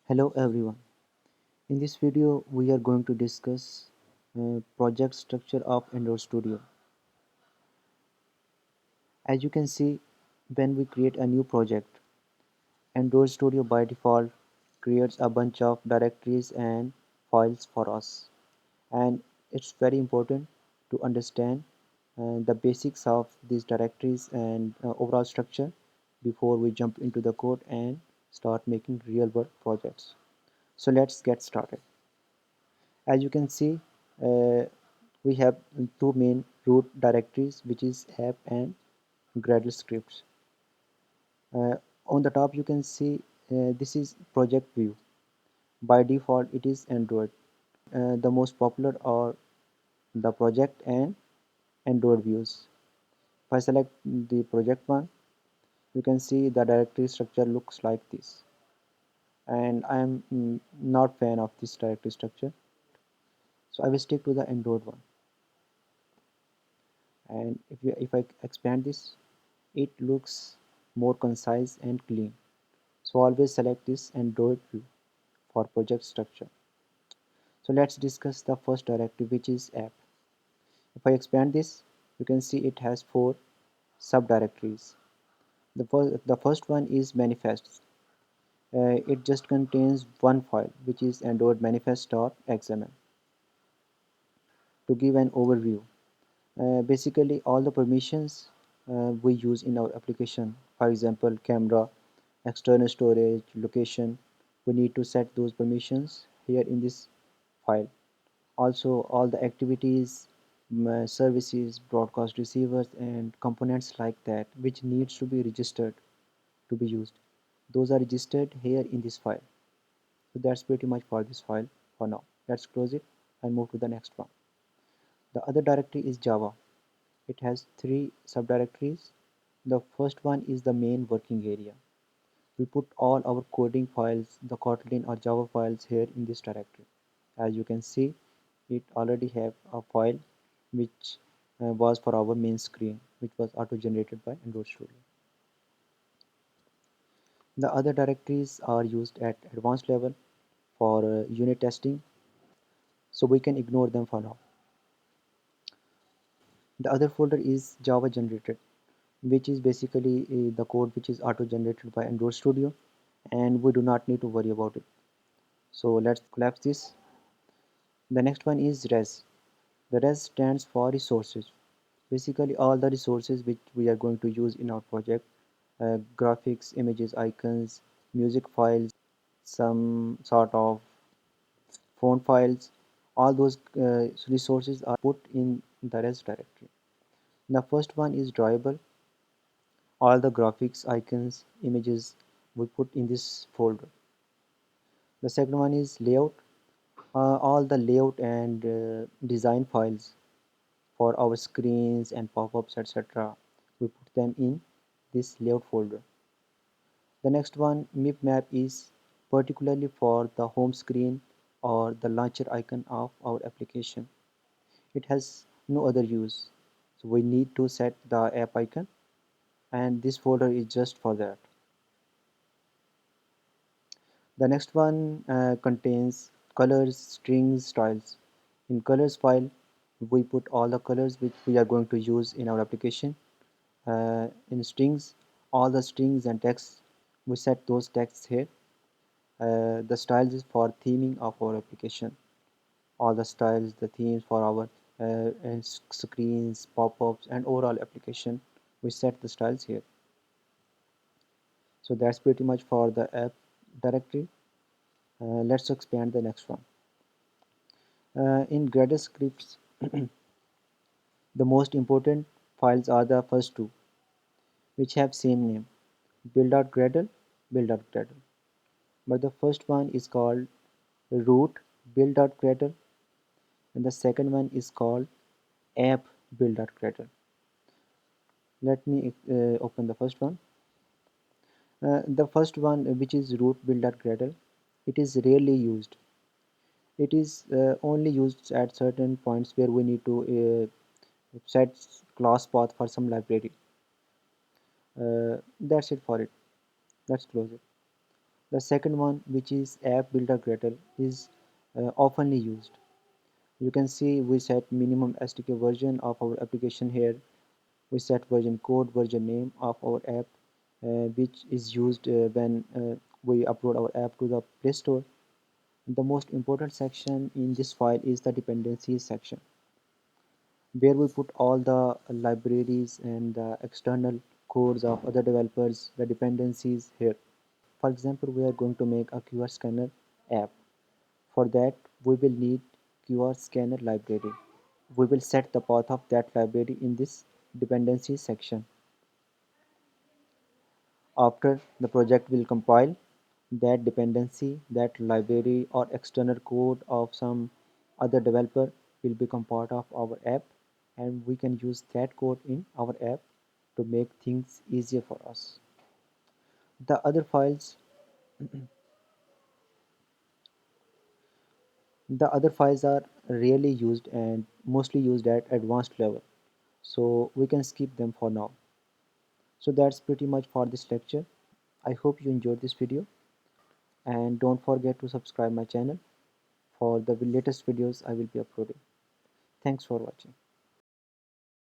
Hello everyone. In this video we are going to discuss project structure of Android Studio. As you can see, when we create a new project, Android Studio by default creates a bunch of directories and files for us. And it's very important to understand the basics of these directories and overall structure before we jump into the code and start making real world projects. So let's get started. As you can see, uh, we have two main root directories, which is app and Gradle scripts. On the top you can see this is project view. By default it is Android. The most popular are the project and Android views. If I select the project one, you can see the directory structure looks like this, and I am not fan of this directory structure, so I will stick to the Android one. And if I expand this, it looks more concise and clean. So always select this Android view for project structure. So let's discuss the first directory, which is app. If I expand this, you can see it has four subdirectories. The first one is manifests. It just contains one file, which is Android manifest.xml. To give an overview, basically all the permissions we use in our application, for example camera, external storage, location, we need to set those permissions here in this file. Also all the activities, services, broadcast receivers and components like that which needs to be registered to be used, those are registered here in this file. So that's pretty much for this file for now. Let's close it and move to the next one. The other directory is Java. It has three subdirectories. The first one is the main working area. We put all our coding files, the Kotlin or Java files here in this directory. As you can see, it already have a file which was for our main screen, which was auto-generated by Android Studio. The other directories are used at advanced level for unit testing, so we can ignore them for now. The other folder is Java generated, which is basically the code which is auto-generated by Android Studio, and we do not need to worry about it. So let's collapse this. The next one is res. The res stands for resources. Basically all the resources which we are going to use in our project, graphics, images, icons, music files, some sort of font files, all those resources are put in the res directory. The first one is drawable. All the graphics, icons, images we put in this folder. The second one is layout. All the layout and design files for our screens and pop-ups, etc. we put them in this layout folder. The next one, MIP map, is particularly for the home screen or the launcher icon of our application. It has no other use, so we need to set the app icon, and this folder is just for that. The next one contains colors, strings, styles. In colors file, we put all the colors which we are going to use in our application. In strings, all the strings and texts, we set those texts here. The styles is for theming of our application. All the styles, the themes for our and screens, pop-ups, and overall application, we set the styles here. So that's pretty much for the app directory. Let's expand the next one. In Gradle scripts, the most important files are the first two, which have same name, build.gradle, build.gradle. But the first one is called root build.gradle, and the second one is called app build.gradle. Let me open the first one. The first one, which is root build.gradle, it is rarely used. It is only used at certain points where we need to set class path for some library. That's it for it. Let's close it. The second one, which is app builder Gretel, is oftenly used. You can see we set minimum SDK version of our application here. We set version code, version name of our app, which is used when we upload our app to the Play Store. The most important section in this file is the dependencies section, where we put all the libraries and the external codes of other developers, the dependencies here. For example, we are going to make a QR scanner app. For that, we will need QR scanner library. We will set the path of that library in this dependencies section. After the project will compile, that dependency, that library or external code of some other developer will become part of our app, and we can use that code in our app to make things easier for us. The other files, the other files are rarely used and mostly used at advanced level, so we can skip them for now. So that's pretty much for this lecture. I hope you enjoyed this video, and don't forget to subscribe my channel for the latest videos I will be uploading. Thanks for watching.